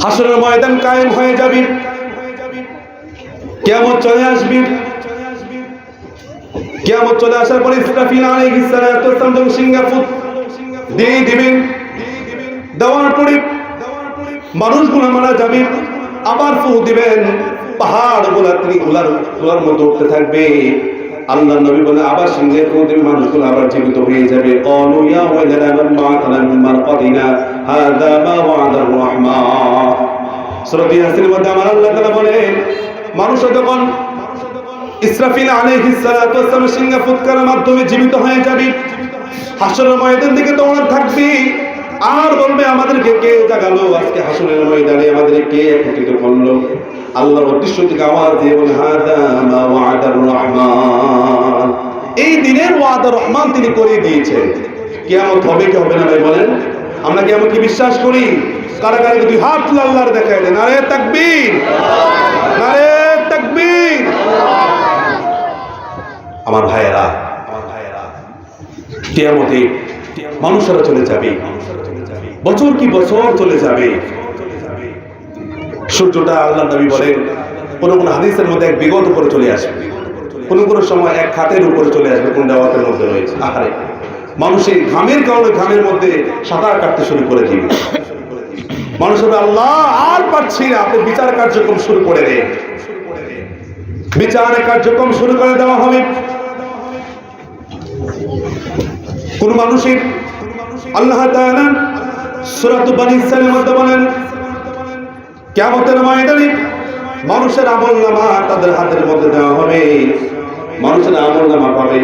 হাসরের ময়দান কায়েম হয়ে যাবে, কিয়ামত চলে আসবে। কিয়ামত চলে আসার পরে ইসরাফিল আলাইহিস সালাতু ওয়াস সালাম যখন সিংহাফুত দিয়ে দিবেন, দেওয়ার পরে মানুষগুলো মারা যাবে, আবার ফু দিবেন, পাহাড়গুলো তিনি উলার মতো উঠতে থাকবে। আল্লাহ নবী বলে আবার সিংহের ফু দিবে, মানুষগুলো আবার জীবিত হয়ে যাবে। ক্বালু ইয়া ওয়াইলানা মান বা'আথানা মিন মারকাদিনা হাযা মা ওয়া'আদার রাহমান। সূরা ইয়াসিনের মধ্যে আমার আল্লাহ তাআলা বলেন, মানুষ যখন ইসরাফিল আলাইহিস সালাতু ওয়াস সালাম সিংহা ফুৎকারের মাধ্যমে জীবিত হয়ে যাবে, হাসরের ময়দান দিকে দৌড়াতে থাকবে, আর বলবে আমাদেরকে কে জাগালো, আজকে হাসরের ময়দানে আমাদের কে একত্রিত করলো। আল্লাহর উদ্দেশ্য থেকে আওয়াজ দিয়ে বলে হাযা মা ওয়া'আদার রাহমান, এই দিনের ওয়াদা রহমান তিনি করে দিয়েছেন। কিয়ামত হবে কি হবে না ভাই বলেন? আমরা কিয়ামত কি বিশ্বাস করি? কারা কারা দুই হাত তুলে আল্লাহর দেখায় দেন, নারে তাকবীর, নারে তাকবীর। আমার ভাইয়েরা, কিয়ামতে মানুষেরা চলে যাবে, বছর কি বছর চলে যাবে। সূর্যটা আল্লাহ নবী বলেন কোন কোন হাদিসের মধ্যে এক বিগত উপরে চলে আসবে, কোন কোন সময় এক খাতের উপরে চলে আসবে, কোন দেওয়াতের মধ্যে রয়েছে। আহারে, মানুষের ঘামের কারণে ঘামের মধ্যে সাঁতার কাটতে শুরু করে দিবে। মানুষ হবে আল্লাহ আর পারছি না, আপনি বিচার কার্যক্রম শুরু করে দেন। বিচার কার্যক্রম শুরু করে দেওয়া হবে। কোন মানুষের আল্লাহ তাআলা সূরা বানী ইসরাঈলের মধ্যে বলেন, কিয়ামতের ময়দানে মানুষের আমলনামা তাদের হাতের মধ্যে দেওয়া হবে। মানুষের আমলনামা পাবে,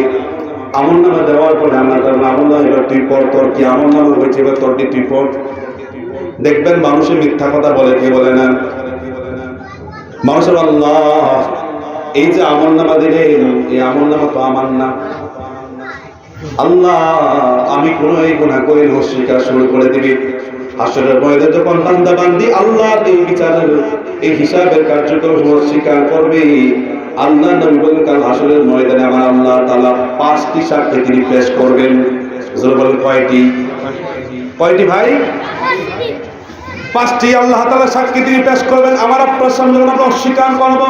আমলনামা দেওয়ার পরে আল্লাহ তাআলা আমলনামা এবার তুই পড়, তোর কি আমলনামা হয়েছে এবার তোরটি তুই পড়। দেখবেন মানুষের মিথ্যা কথা বলে, কে বলে না? মানুষের আল্লাহ এই যে আমলনামা দিলেন, এই আমলনামা তো আমার না, আল্লাহ আমি কোনো এই গুনাহ করি না, অস্বীকার শুরু করে দিবি। হাসরের ময়দানে যখন বান্দা বান্দি আল্লাহ এই বিচারের এই হিসাবের কার্যক্রম অস্বীকার করবে, আল্লাহ নবী বলেন কাল হাসরের ময়দানে আমার আল্লাহ তাআলা 5টি সাক্ষ্য তিনি পেশ করবেন। জোরে বলেন কয়টি? কয়টি ভাই? 5টি আল্লাহ তাআলা সাক্ষী তিনি পেশ করবেন আমার আপনার সামনে, আমরা অস্বীকার করব।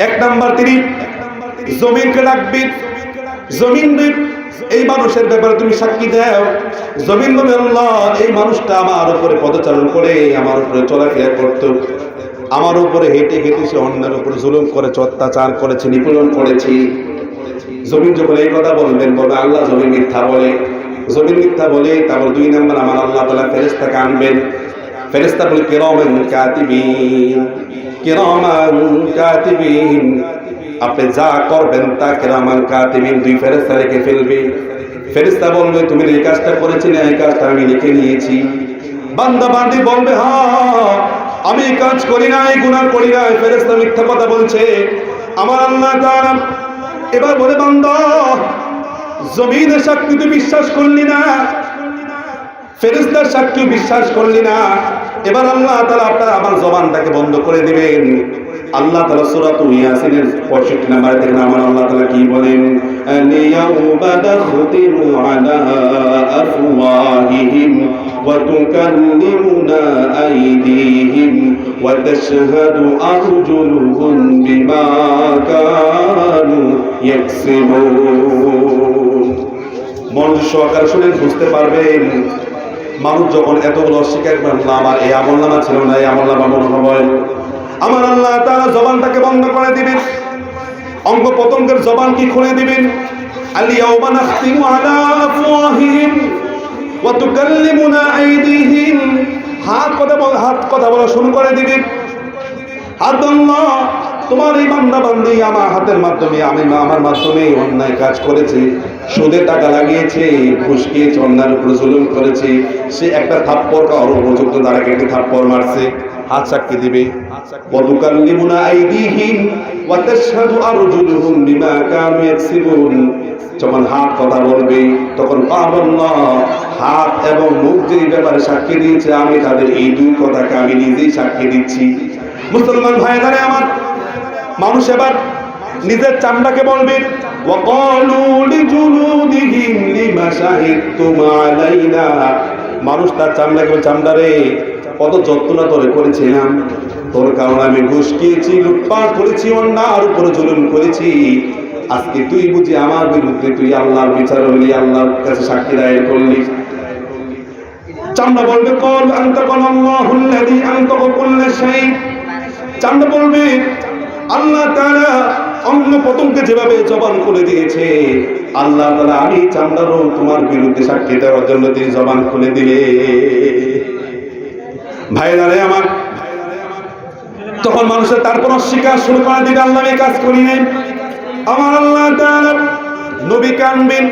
1 নাম্বার, তিনি জমিনকে ডাকবেন, জমিন এই মানুষের ব্যাপারে তুমি সাক্ষী দাও। জমিন বলে আল্লাহ এই মানুষটা আমার উপরে পদচারণ করে, আমার উপরে চলাফেরা করতো, আমার উপরে হেঁটে হেঁটে সে অন্যের উপরে জুলুম করেছে, অত্যাচার করেছে, নিপীড়ন করেছি। জমিন যখন এই কথা বলবেন, বলবে আল্লাহ জমিন মিথ্যা বলে। জমিন মিথ্যা বলে, তারপর 2 নাম্বার আমার আল্লাহ তাআলা ফেরেশতাকে আনবেন। ফেরেশতা বলে কিরামান কাতিবিন, কিরামান কাতিবিন, আপনি যা করবেন তা কিরামান কাতিবিন 2 ফেরেশতা লিখে ফেলবে। ফেরেশতা বলবে তুমি এই কাজটা করেছিলে, এই কাজটা আমি লিখে নিয়েছি। বান্দা বান্দি বলবে হ্যাঁ আমি এই কাজ করি না, এই গুনাহ করি না, ফেরেশতা মিথ্যা কথা বলছে। আমার আল্লাহ তাআলা এবার বলে বান্দা জমিনের সাক্ষী তুই বিশ্বাস করলি না, ফেরেশতার সাক্ষী বিশ্বাস করলি না, এবার আল্লাহ তাআলা আপনার আমার জবানটাকে বন্ধ করে দিবেন। আল্লাহ তাআলা সূরা ইয়াসিনের 65 নম্বরে দেখেন আমার আল্লাহ তাআলা কি বলেন, আল-ইয়াউমা নাখতিমু আলা আফওয়াহিহিম ওয়া তুকাল্লিমুনা আইদিহিম ওয়া তাশহাদু আরজুলুহুম বিমা কানু ইয়াকসিবুন। মনোযোগ সহকারে শুনেন, বুঝতে পারবেন মানুষ যখন এতগুলো অস্বীকার করবে, আমার এই আমলনামা ছিল না, এই আমলনামা মনে হয়, আমার আল্লাহ তাআলা জবানটাকে বন্ধ করে দিবেন, অঙ্গ প্রত্যঙ্গের জবান কি খুলে দিবেন। আল-ইয়াউমা নাখতিমু আলা আফওয়াহিহিম ওয়া তুকাল্লিমুনা আইদিহিম, হাত কথা বলা শুরু করে দিবেন। আল্লাহ তোমার এই বান্দা বান্দি আমার হাতের মাধ্যমে, আমি আমার মাধ্যমে অন্যায় কাজ করেছে, সুদে টাকা লাগিয়েছে, ঘুষ খেয়েছে, অন্যায়ের উপরে জুলুম করেছে, সে একটা থাপ্পড় কারো উপযুক্ত দ্বারা কেটে থাপ্পড় মারছে, হাত সাক্ষী দিবে। ওয়া তুকাল্লিমুনা আইদিহিম ওয়া তাশহাদু আরজুলুহুম বিমা কানু ইয়াকসিবুন, যখন হাত কথা বলবে তখন আল্লাহ হাত এবং মুখ যেই ব্যাপারে সাক্ষী দিয়েছে, আমি তাদের এই 2 কথাকে আমি নিজেই সাক্ষী দিচ্ছি। মুসলমান ভাইরা আমার, মানুষ এবার নিজের চামড়াকে বলবে ওয়াকালু লিজুলুদিহিম লিমা শাহিদতুম আলাইনা, মানুষ তার চামড়াকে বলবে চামড়া রে কত যত্ন তোরে করেছিলাম, তোর কারণে আমি ঘুষ খেয়েছি, লুটপাট করেছি, অন্যায়ের উপরে জুলুম করেছি। আজকে তুই বুঝি আমার বিরুদ্ধে তুই আল্লাহর বিচার হলি, আল্লাহর কাছে সাক্ষী দায়ের করলি। চামড়া বলবে কল আনতাকাল্লাহুল্লাযী আনতাকা কুল্লা শাই। চামড়া বলবে আল্লাহ তাআলা অঙ্গ প্রত্যঙ্গকে যেভাবে জবান খুলে দিয়েছে, আল্লাহ তাআলা আমি চামড়ারও তোমার বিরুদ্ধে সাক্ষী দেওয়ার জন্য তিনি জবান খুলে দিলে। ভাইরা রে আমার, তখন মানুষের তারপর অস্বীকার শুরু করে দিবে, আল্লাহ আমি কাজ করি নাই। আমার আল্লাহ তাআলা নবীকে আনবেন,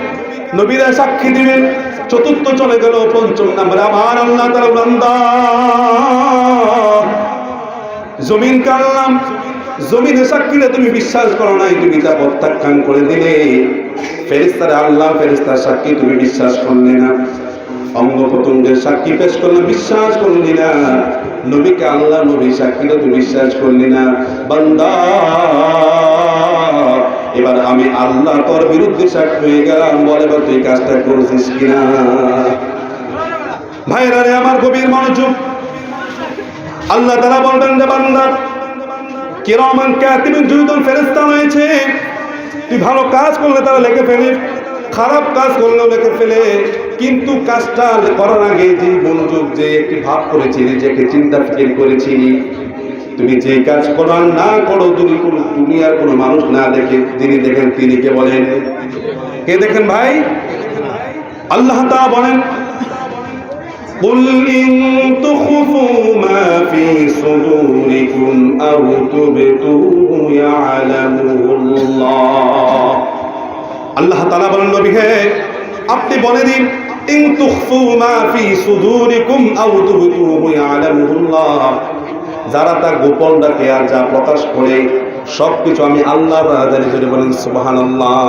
নবীরা সাক্ষী দিবেন। চতুর্থ চলে গেল, পঞ্চম নম্বরে আমার আল্লাহ তাআলা বান্দা জমিন কানলাম, জমিনে সাক্ষীরা তুমি বিশ্বাস করো নাই, তুমি তা প্রত্যাখ্যান করে দিলে। ফেরেশতারা আল্লাহ ফেরেশতার সাক্ষী তুমি বিশ্বাস করলে না, অঙ্গ প্রত্যঙ্গের সাক্ষী পেশ করলে বিশ্বাস করলি না, নবীকে আল্লাহ নবী সাক্ষীরা তুমি বিশ্বাস করলি না। বান্দা এবার আমি আল্লাহ তোর বিরুদ্ধে সাক্ষী হয়ে গেলাম, বলে বা তুই কাজটা করেছিস কিনা। ভাইরা রে আমার, গভীর মনোযোগ। আল্লাহ তাআলা বলবেন যে বান্দা কিরামান কাতিবিন, দুইজন ফেরেশতা রয়েছে, তুই ভালো কাজ করলে তারা লিখে ফেলে, খারাপ কাজ করলেও লিখে ফেলে। কিন্তু কাজটা করার আগে যে মনোযোগ, যে একটি ভাব করেছিলি, যে একটি চিন্তা ফিকির করেছিলি, তুমি যে কাজ করো আর না করো, তুমি কোনো দুনিয়ার কোনো মানুষ না দেখে যিনি দেখেন তিনি কে বলেন? কে দেখেন ভাই? আল্লাহ তাআলা বলেন قُلْ إِن تُخْفُوا مَا فِي صُدُورِكُمْ أَوْ تُبْدُوهُ يَعْلَمُهُ اللَّهُ। আল্লাহ তাআলা বলেন নবী হে আপনি বলে দিন, ইন তুখফু মা ফি সুদুরিকুম আও তুবদুহু ইয়ালামুহু আল্লাহ, যারা তা গোপন রাখে আর যা প্রকাশ করে সবকিছু আমি আল্লাহ জানি। জোরে বলেন সুবহানাল্লাহ।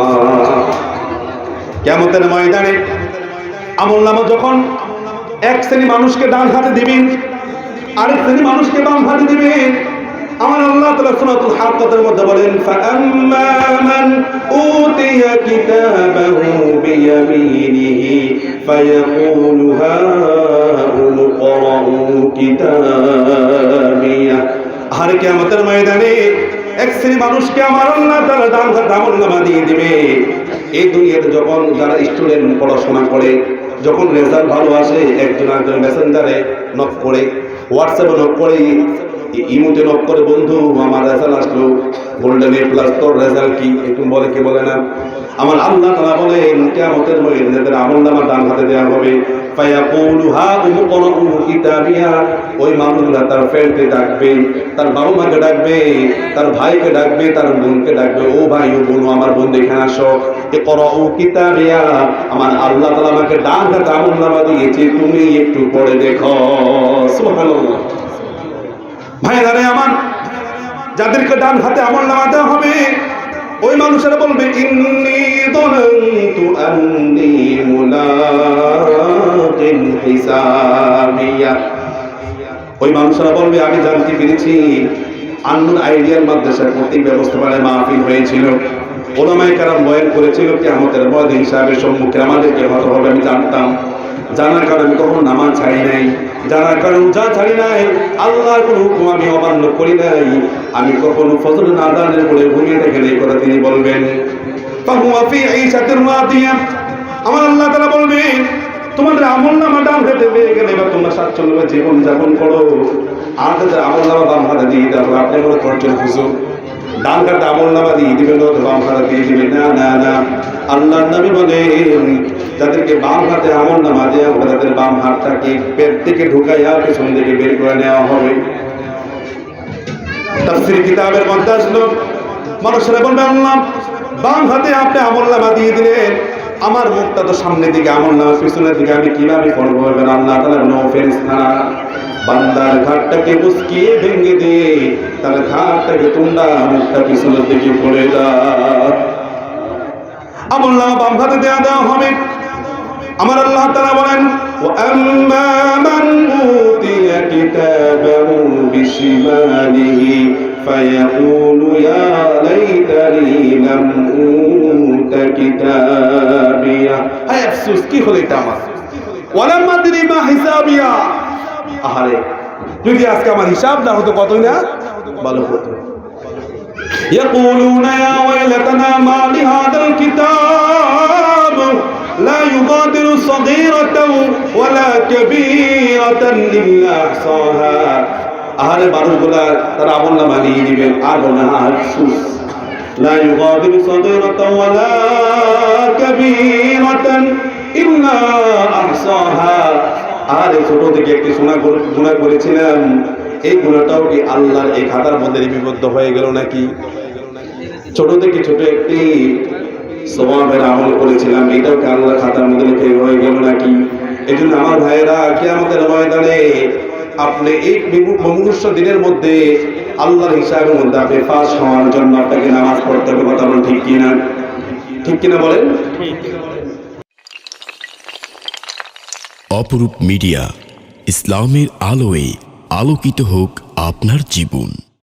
কিয়ামতের ময়দানে আমলনামা যখন এক শ্রেণী মানুষকে ডান হাতে দিবেন, আরেক শ্রেণী মানুষকে বাম হাতে দিবেন, আমার আল্লাহ তাআলা সূরাতুল হাক্কাতের মধ্যে বলেন ফাআম্মা মান উতিয়া কিতাবাহু বিয়ামিনিহি ফায়াকুলু হাউমুকরাউ কিতাবিয়া। আর কিয়ামতের ময়দানে এক শ্রেণী মানুষকে আমার আল্লাহ তাআলা ডান হাতে আমলনামা দিয়ে দিবে। এই দুনিয়াতে যখন যারা স্টুডেন্ট পড়াশোনা করে, যখন রেজাল্ট ভালো আসে, একজন আরেকজন মেসেঞ্জারে নক করে, হোয়াটসঅ্যাপে নক করে, ইমোতে নক করে, বন্ধু আমার রেজাল্ট আসলো গোল্ডেন এ প্লাস, তোর রেজাল্ট কি একটু বলে, কে বলে না? আমার আল্লাহ তাআলা বলেন কিয়ামতের ময়দানে আমলনামা ডান হাতে দেওয়া হবে। ফায়াকুলু হাউমুকরাউ কিতাবিয়া, ওই মানুষগুলা তার ফ্রেন্ডকে ডাকবে, তার বাবা মাকে ডাকবে, তার ভাইকে ডাকবে, তার বোনকে ডাকবে, ও ভাই ও বোন আমার বোন এখানে আসো, ইকরাউ কিতাবিয়া, আমার আল্লাহ তাআলা আমাকে ডান হাতে আমলনামা দিয়েছে, তুমি একটু পড়ে দেখো। সুবহানাল্লাহ। ভাইরা রে আমার, যাদেরকে ডান হাতে আমলনামা দেওয়া হবে, ওই মানুষেরা বলবে ইন্নী যানানতু আন্নী মুলাকিন হিসাবিয়া। ওই মানুষেরা বলবে আমি জানতে পেরেছি, আন্নুর আইডিয়াল মাদ্রাসার কর্তৃক ব্যবস্থাপনায় মাহফিল হয়েছিল, ওলামায়ে কেরাম বয়ান করেছিল কিয়ামতের ময়দানে হিসাবের সম্মুখে আমাদেরকে হতে হবে। আমি জানতাম, জানার কারণে আমি কখনো নামাজ ছাড়ি নাই, জানার কারণে রোজা ছাড়ি নাই, আল্লাহর কোনো হুকুম আমি অমান্য করি নাই, আমি কখনো ফজরের আযানের পরে ঘুমিয়ে দেখি নাই, কথা তিনি বলবেন। ফাহুয়া ফি ঈশাতির রাদিয়া, আমার আল্লাহ তাআলা বলবেন তোমাদের আমলনামা ডান হাতে পেয়ে গেলে এবার তোমরা স্বাচ্ছন্দ্যে জীবন যাপন করো। আর তাদের আমলনামা বাম হাতে দিয়ে দেবো। আপনি মনে করছেন হুজুর ডান হাতে আমলনামা দিয়ে দিবেন, বাম হাতে দিয়ে দিবেন? না না না, আল্লাহর নবী বলেন যাদেরকে বাম হাতে আমলনামা দেওয়া হবে তাদের বাম হাতটাকে পেট থেকে ঢুকাইয়া পেছন থেকে বের করে নেওয়া হবে। তাফসীর কিতাবের মধ্যে আসলো মানুষেরা বলবে আল্লাহ বাম হাতে আপনি আমলনামা দিয়ে দিলেন, আমার মুখটা তো সামনের দিকে, আমলনামা পিছনের দিকে, আমি কিভাবে পড়বো? আল্লাহ তাআলা বলেন ও ফেরেশতারা, বান্দার ঘাটটাকে মুচকিয়ে ভেঙে দিয়ে তার ঘাটটাকে তোমরা মুখটা পিছনের দিকে করে দাও। আমলনামা বাম হাতে দেওয়া হবে। আমার আল্লাহ তাআলা বলেন ওয়াম্মা মান উতিয়া কিতাবাহু বিশিমালিহি ফায়াকুলু ইয়া লাইতানি লাম উতা কিতাবিয়া। হায় আফসোস, কি হলো এটা আমার, ওয়ালাম আদরি মা হিসাবিয়া। আহারে যদি আজকে আমার হিসাব না হতো কতই না ভালো হতো। يقولون يا ويلتنا ما لهذا الكتاب لا يغادر صغيرة ولا كبيرة إلا أحصاها। আহারে মানুষগুলা তারা আমলনামা নিয়ে নেবেন আর বলবেন আফসোস, لا يغادر صغيرة ولا كبيرة إلا أحصاها। আর ছোট থেকে একটি গুনাহ করেছিলাম, এই গুনাহটাও কি আল্লাহর এই খাতার মধ্যে লিপিবদ্ধ হয়ে গেল নাকি? ছোট থেকে ছোট একটি সওয়াবের আমল করেছিলাম, এটাও কি আল্লাহর খাতার মধ্যে লিখে হয়ে গেল নাকি? এজন্য আমার ভাইয়েরা, কিয়ামতের ময়দানে আপনি এই মুমূর্ষ দিনের মধ্যে আল্লাহর হিসাবের মধ্যে আপনি পাস হওয়ার জন্য আপনাকে নামাজ পড়তে হবে। কথা বলেন ঠিক কিনা? ঠিক কিনা বলেন? অপরূপ মিডিয়া, ইসলামের আলোয় আলোকিত হোক আপনার জীবন।